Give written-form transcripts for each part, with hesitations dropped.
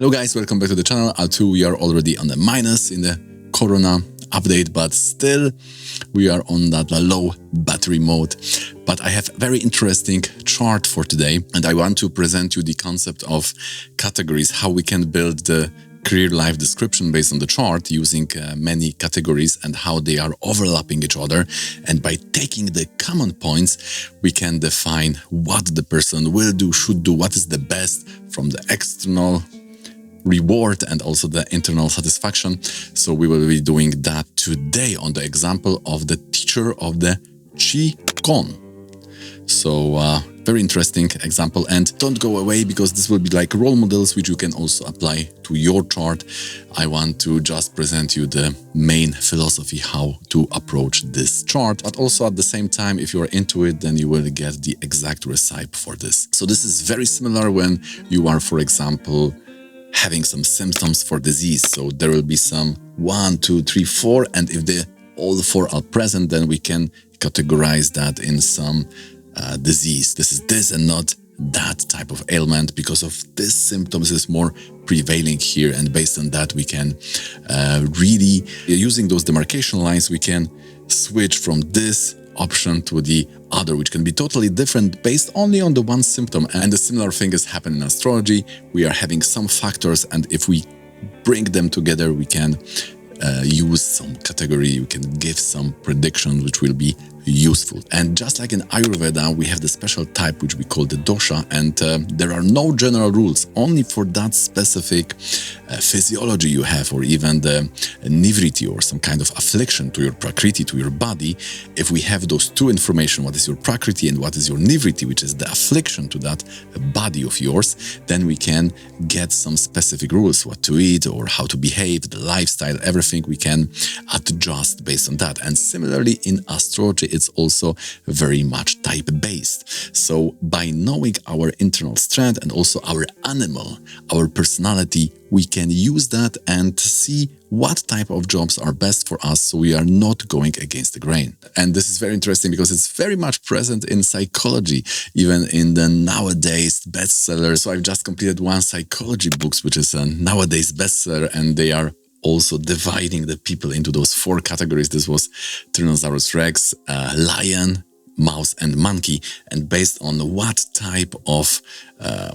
Hello guys, welcome back to the channel. Too, we are already on the minus in the Corona update, but still we are on that low battery mode. But I have a very interesting chart for today, and I want to present you the concept of categories, how we can build the career life description based on the chart using many categories and how they are overlapping each other. And by taking the common points, we can define what the person will do, should do, what is the best from the external reward and also the internal satisfaction. So we will be doing that today on the example of the teacher of the Qigong. So very interesting example, and don't go away because this will be like role models which you can also apply to your chart. I want to just present you the main philosophy how to approach this chart, but also at the same time, if you're into it, then you will get the exact recipe for this. So this is very similar when you are, for example, having some symptoms for disease. So there will be some 1, 2, 3, 4, and if all 4 are present, then we can categorize that in some disease. This is this and not that type of ailment because of this symptoms is more prevailing here, and based on that we can really, using those demarcation lines, we can switch from this option to the other, which can be totally different based only on the one symptom. And a similar thing is happening in astrology. We are having some factors, and if we bring them together, we can use some category, we can give some prediction which will be useful. And just like in Ayurveda, we have the special type which we call the dosha, and there are no general rules, only for that specific physiology you have, or even the nivriti or some kind of affliction to your prakriti, to your body. If we have those two information, what is your prakriti and what is your nivriti, which is the affliction to that body of yours, then we can get some specific rules, what to eat or how to behave, the lifestyle, everything we can adjust based on that. And similarly in astrology, it's also very much type-based. So by knowing our internal strength and also our animal, our personality, we can use that and see what type of jobs are best for us, so we are not going against the grain. And this is very interesting because it's very much present in psychology, even in the nowadays bestseller. So I've just completed one psychology books, which is a nowadays bestseller, and they are also dividing the people into those 4 categories. This was Tyrannosaurus Rex, lion, mouse and monkey, and based on what type of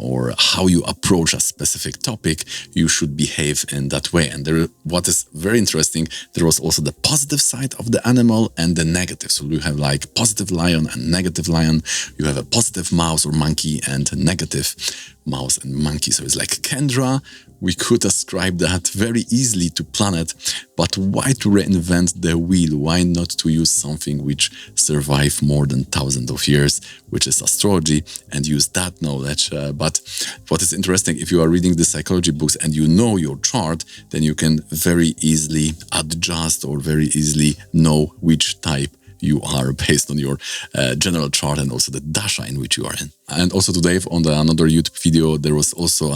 or how you approach a specific topic, you should behave in that way. And what is very interesting, there was also the positive side of the animal and the negative. So you have like positive lion and negative lion, you have a positive mouse or monkey and a negative mouse and monkey. So it's like Kendra, we could ascribe that very easily to planet, but why to reinvent the wheel? Why not to use something which survived more than thousands of years, which is astrology, and use that knowledge? But what is interesting, if you are reading the psychology books and you know your chart, then you can very easily adjust or very easily know which type you are based on your general chart and also the dasha in which you are in. And also today on another YouTube video, there was also,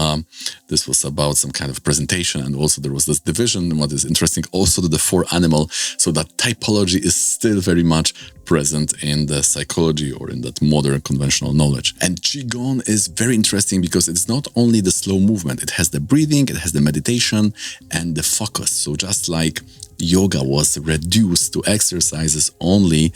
this was about some kind of presentation, and also there was this division. What is interesting, also the 4 animal, so that typology is still very much present in the psychology or in that modern conventional knowledge. And Qigong is very interesting because it's not only the slow movement, it has the breathing, it has the meditation and the focus. So just like yoga was reduced to exercises only,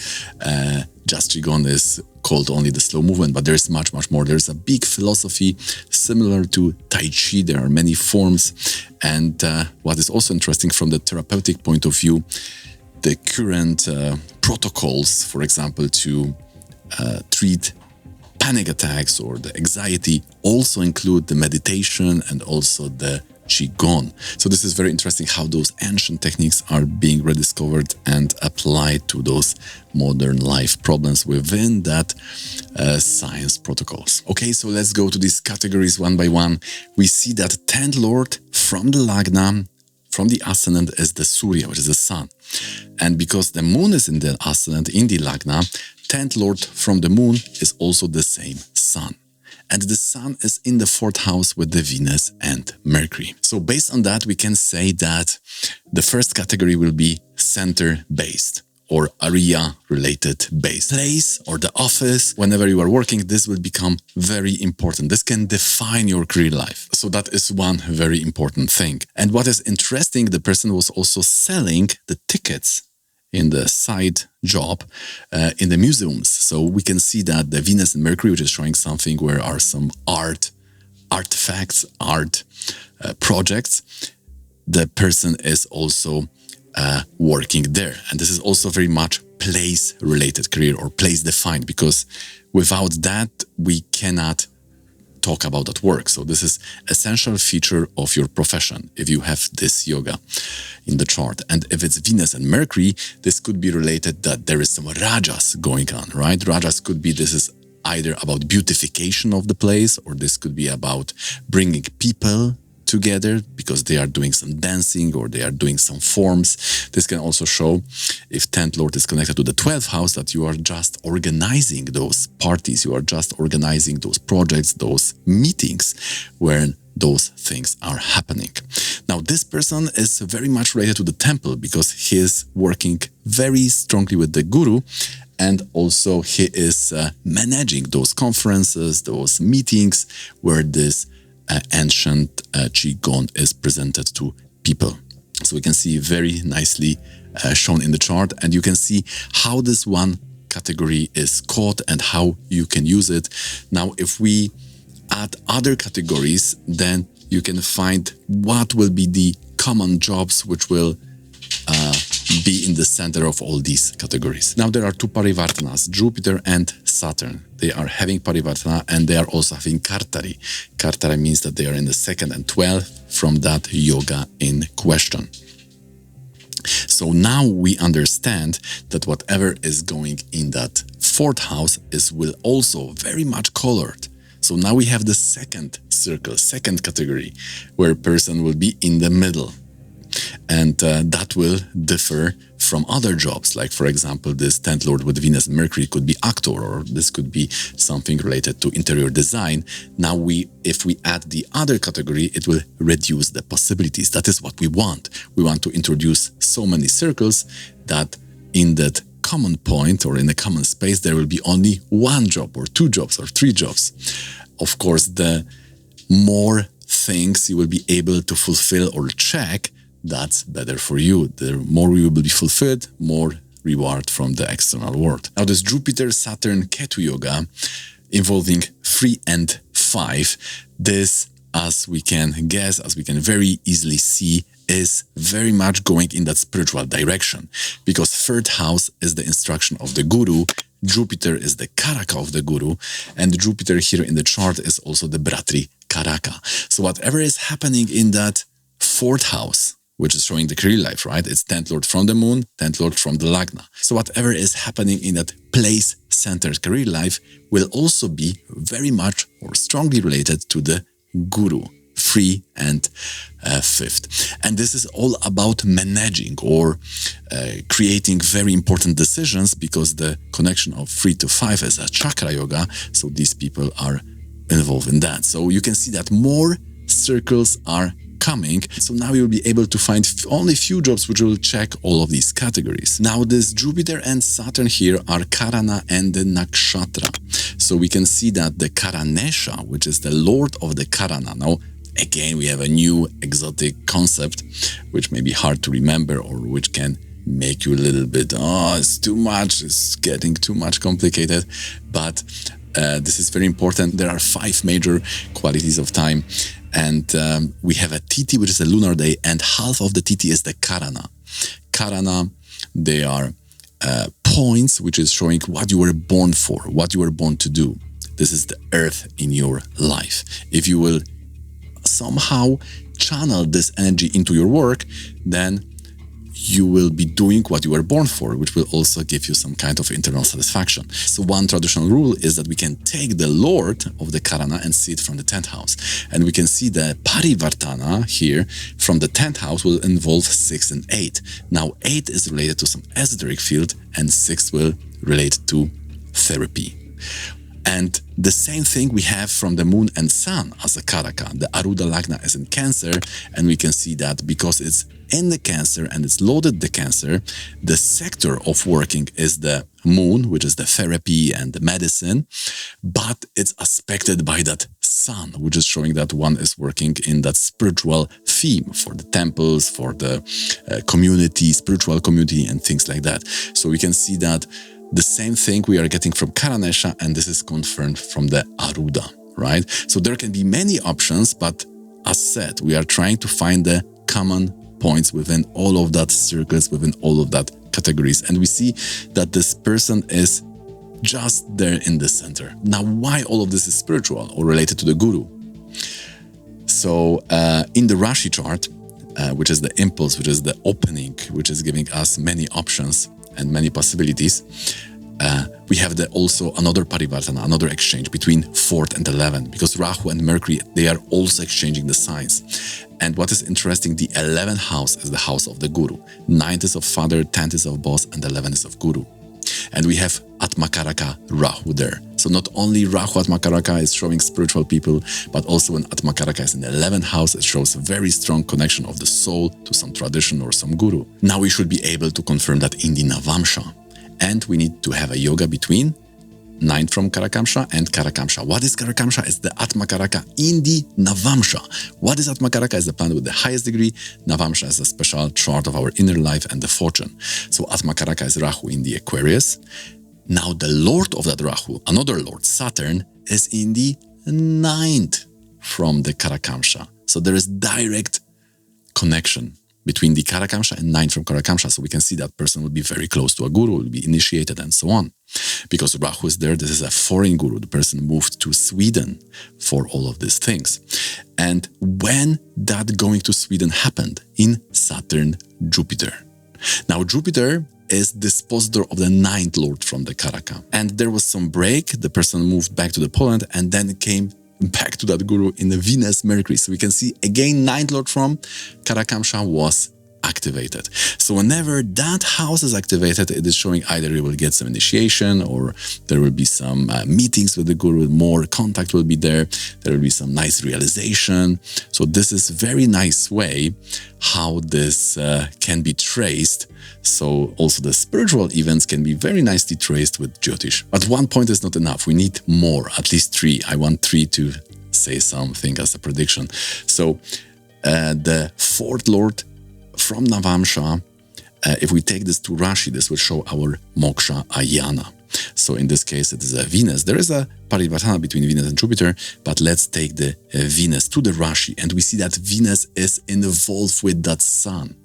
just Qigong is called only the slow movement, but there's much, much more. There's a big philosophy similar to Tai Chi. There are many forms. And what is also interesting from the therapeutic point of view, the current protocols, for example, to treat panic attacks or the anxiety also include the meditation and also the Qigong. So this is very interesting how those ancient techniques are being rediscovered and applied to those modern life problems within that science protocols. Okay, so let's go to these categories one by one. We see that 10th Lord from the Lagna, from the ascendant, is the Surya, which is the sun. And because the moon is in the ascendant, in the Lagna, 10th Lord from the moon is also the same sun. And the sun is in the 4th house with the Venus and Mercury. So based on that, we can say that the first category will be center-based, or area-related base. Place or the office, whenever you are working, this will become very important. This can define your career life. So that is one very important thing. And what is interesting, the person was also selling the tickets in the side job in the museums. So we can see that the Venus and Mercury, which is showing something where are some artifacts, art projects, the person is also working there. And this is also very much place-related career or place-defined, because without that, we cannot talk about that work. So this is essential feature of your profession if you have this yoga in the chart. And if it's Venus and Mercury, this could be related that there is some rajas going on, right? Rajas could be, this is either about beautification of the place, or this could be about bringing people together because they are doing some dancing or they are doing some forms. This can also show, if 10th Lord is connected to the 12th house, that you are just organizing those parties, you are just organizing those projects, those meetings where those things are happening. Now, this person is very much related to the temple because he is working very strongly with the guru, and also he is managing those conferences, those meetings where this ancient Qigong is presented to people. So we can see very nicely shown in the chart, and you can see how this one category is caught and how you can use it. Now, if we add other categories, then you can find what will be the common jobs which will be in the center of all these categories. Now, there are two parivartanas, Jupiter and Saturn. They are having parivartana and they are also having kartari. Kartari means that they are in the 2nd and 12th from that yoga in question. So now we understand that whatever is going in that 4th house will also very much colored. So now we have the second circle, second category, where a person will be in the middle. And that will differ from other jobs. Like, for example, this 10th Lord with Venus and Mercury could be actor, or this could be something related to interior design. Now, if we add the other category, it will reduce the possibilities. That is what we want. We want to introduce so many circles that in that common point or in a common space, there will be only one job or two jobs or three jobs. Of course, the more things you will be able to fulfill or check, that's better for you. The more you will be fulfilled, more reward from the external world. Now, this Jupiter, Saturn, Ketu yoga involving 3 and 5, this, as we can guess, as we can very easily see, is very much going in that spiritual direction, because 3rd house is the instruction of the guru, Jupiter is the karaka of the guru, and Jupiter here in the chart is also the Bratri karaka. So whatever is happening in that 4th house, which is showing the career life, right? It's 10th Lord from the moon, 10th Lord from the Lagna. So whatever is happening in that place-centered career life will also be very much or strongly related to the guru, 3 and 5th. And this is all about managing or creating very important decisions, because the connection of 3 to 5 is a chakra yoga. So these people are involved in that. So you can see that more circles are coming. So now you'll be able to find only few jobs which will check all of these categories. Now, this Jupiter and Saturn here are Karana and the Nakshatra. So we can see that the Karanesha, which is the Lord of the Karana. Now, again, we have a new exotic concept, which may be hard to remember or which can make you a little bit, it's too much, it's getting too much complicated. But this is very important. There are 5 major qualities of time. And we have a Tithi, which is a lunar day, and half of the Tithi is the Karana. Karana, they are points which is showing what you were born for, what you were born to do. This is the earth in your life. If you will somehow channel this energy into your work, then you will be doing what you were born for, which will also give you some kind of internal satisfaction. So one traditional rule is that we can take the Lord of the Karana and see it from the 10th house. And we can see the Parivartana here from the 10th house will involve 6 and 8. Now 8 is related to some esoteric field and 6 will relate to therapy. And the same thing we have from the moon and sun as a karaka. The Aruda Lagna is in Cancer, and we can see that because it's in the Cancer and it's loaded the Cancer, the sector of working is the moon, which is the therapy and the medicine, but it's aspected by that sun, which is showing that one is working in that spiritual theme for the temples, for the community, spiritual community, and things like that. So we can see that the same thing we are getting from Karanesha, and this is confirmed from the Aruda, right? So there can be many options, but as said, we are trying to find the common points within all of that circles, within all of that categories. And we see that this person is just there in the center. Now, why all of this is spiritual or related to the guru? So in the Rashi chart, which is the impulse, which is the opening, which is giving us many options and many possibilities, we have also another parivartana, another exchange between 4th and 11th, because Rahu and Mercury, they are also exchanging the signs. And what is interesting, the 11th house is the house of the guru. 9th is of father, 10th is of boss, and 11th is of guru. And we have Atmakaraka Rahu there. So not only Rahu Atmakaraka is showing spiritual people, but also when Atmakaraka is in the 11th house, it shows a very strong connection of the soul to some tradition or some guru. Now we should be able to confirm that in the Navamsha. And we need to have a yoga between 9th from Karakamsha and Karakamsha. What is Karakamsha? It's the Atmakaraka in the Navamsha. What is Atmakaraka? Is the planet with the highest degree. Navamsha is a special chart of our inner life and the fortune. So Atmakaraka is Rahu in the Aquarius. Now the lord of that Rahu, another lord, Saturn, is in the 9th from the Karakamsha. So there is direct connection between the Karakamsha and 9th from Karakamsha. So we can see that person will be very close to a guru, will be initiated and so on. Because Rahu is there, this is a foreign guru. The person moved to Sweden for all of these things. And when that going to Sweden happened? In Saturn, Jupiter. Now Jupiter is dispositor of the 9th lord from the Karaka. And there was some break, the person moved back to the Poland and then came back to that guru in the Venus, Mercury. So we can see again 9th lord from Karakamsha was activated. So whenever that house is activated, it is showing either you will get some initiation or there will be some meetings with the guru, more contact will be there, there will be some nice realization. So this is a very nice way how this can be traced. So also the spiritual events can be very nicely traced with Jyotish. But one point is not enough. We need more, at least 3. I want 3 to say something as a prediction. So the 4th lord from Navamsha, if we take this to Rashi, this will show our Moksha Ayana. So in this case, it is a Venus. There is a parivartana between Venus and Jupiter, but let's take the Venus to the Rashi, and we see that Venus is involved with that sun.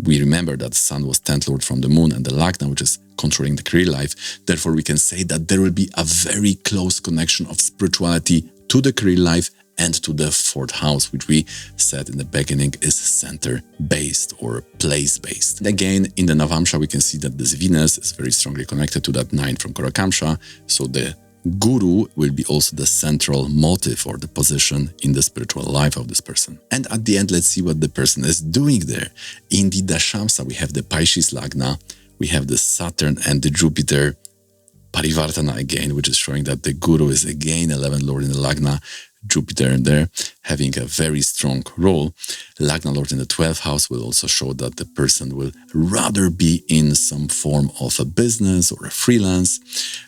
We remember that the sun was 10th lord from the moon and the Lagna, which is controlling the career life. Therefore, we can say that there will be a very close connection of spirituality to the career life and to the 4th house, which we said in the beginning is center-based or place-based. Again, in the Navamsha, we can see that this Venus is very strongly connected to that 9 from Karakamsha. So the guru will be also the central motive or the position in the spiritual life of this person. And at the end, let's see what the person is doing there. In the Dashamsa, we have the Pisces Lagna, we have the Saturn and the Jupiter Parivartana again, which is showing that the guru is again 11th lord in the Lagna, Jupiter there having a very strong role. Lagna lord in the 12th house will also show that the person will rather be in some form of a business or a freelance.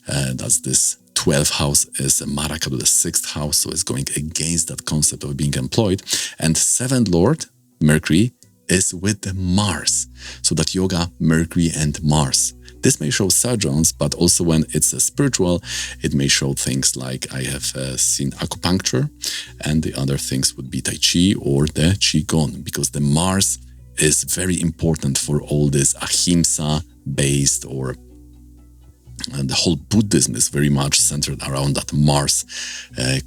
That's this 12th house is a Maraka to the 6th house, so it's going against that concept of being employed. And 7th lord, Mercury, is with the Mars. So that yoga, Mercury and Mars. This may show surgeons, but also when it's a spiritual, it may show things like I have seen acupuncture, and the other things would be Tai Chi or the Qigong, because the Mars is very important for all this ahimsa-based or the whole Buddhism is very much centered around that Mars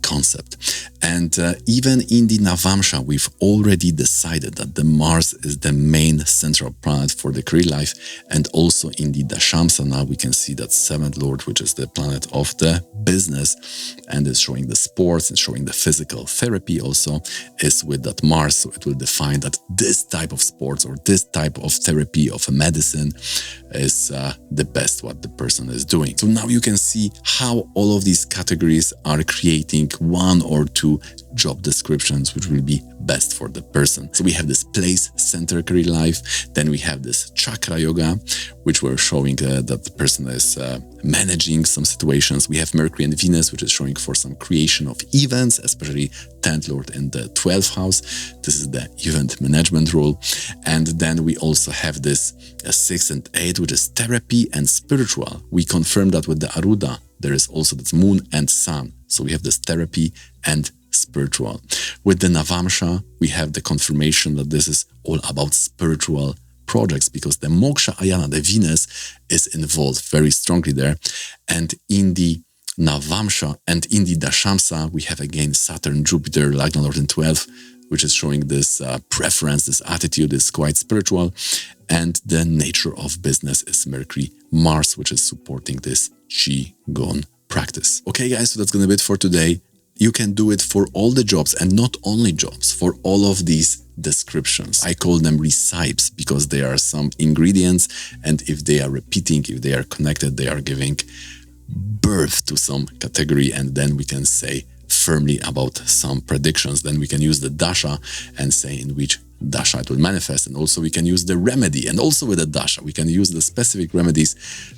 concept. And even in the Navamsha, we've already decided that the Mars is the main central planet for the career life. And also in the Dashamsa now we can see that 7th Lord, which is the planet of the business and is showing the sports and showing the physical therapy also, is with that Mars. So it will define that this type of sports or this type of therapy of a medicine is the best what the person is doing. So now you can see how all of these categories are creating one or two job descriptions which will be best for the person. So we have this place center career life, then we have this chakra yoga, which we're showing that the person is managing some situations. We have Mercury and Venus, which is showing for some creation of events, especially 10th Lord in the 12th house. This is the event management role. And then we also have this 6 and 8, which is therapy and spiritual. We confirm that with the Aruda, there is also this moon and sun. So we have this therapy and spiritual. With the Navamsha, we have the confirmation that this is all about spiritual projects, because the Moksha Ayana, the Venus, is involved very strongly there. And in the Navamsha and in the Dashamsa, we have again Saturn, Jupiter, Lagna Lord in 12, which is showing this preference, this attitude is quite spiritual. And the nature of business is Mercury, Mars, which is supporting this Qigong practice. Okay, guys, so that's gonna be it for today. You can do it for all the jobs and not only jobs, for all of these descriptions. I call them recipes because they are some ingredients, and if they are repeating, if they are connected, they are giving birth to some category, and then we can say firmly about some predictions. Then we can use the dasha and say in which dasha it will manifest, and also we can use the remedy, and also with the dasha we can use the specific remedies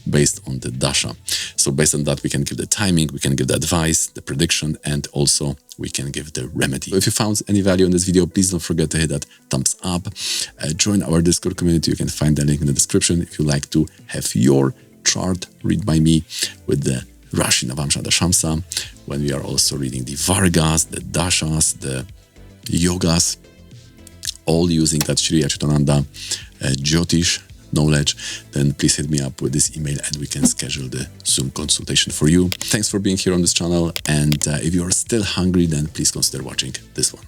based on the dasha. So based on that we can give the timing, we can give the advice, the prediction, and also we can give the remedy. So if you found any value in this video, please don't forget to hit that thumbs up. Join our Discord community. You can find the link in the description if you like to have your chart read by me with the Rashi, Navamsha, Dashamsa, when we are also reading the Vargas, the Dashas, the Yogas, all using that Shri Achitananda Jyotish knowledge, then please hit me up with this email and we can schedule the Zoom consultation for you. Thanks for being here on this channel, and if you are still hungry, then please consider watching this one.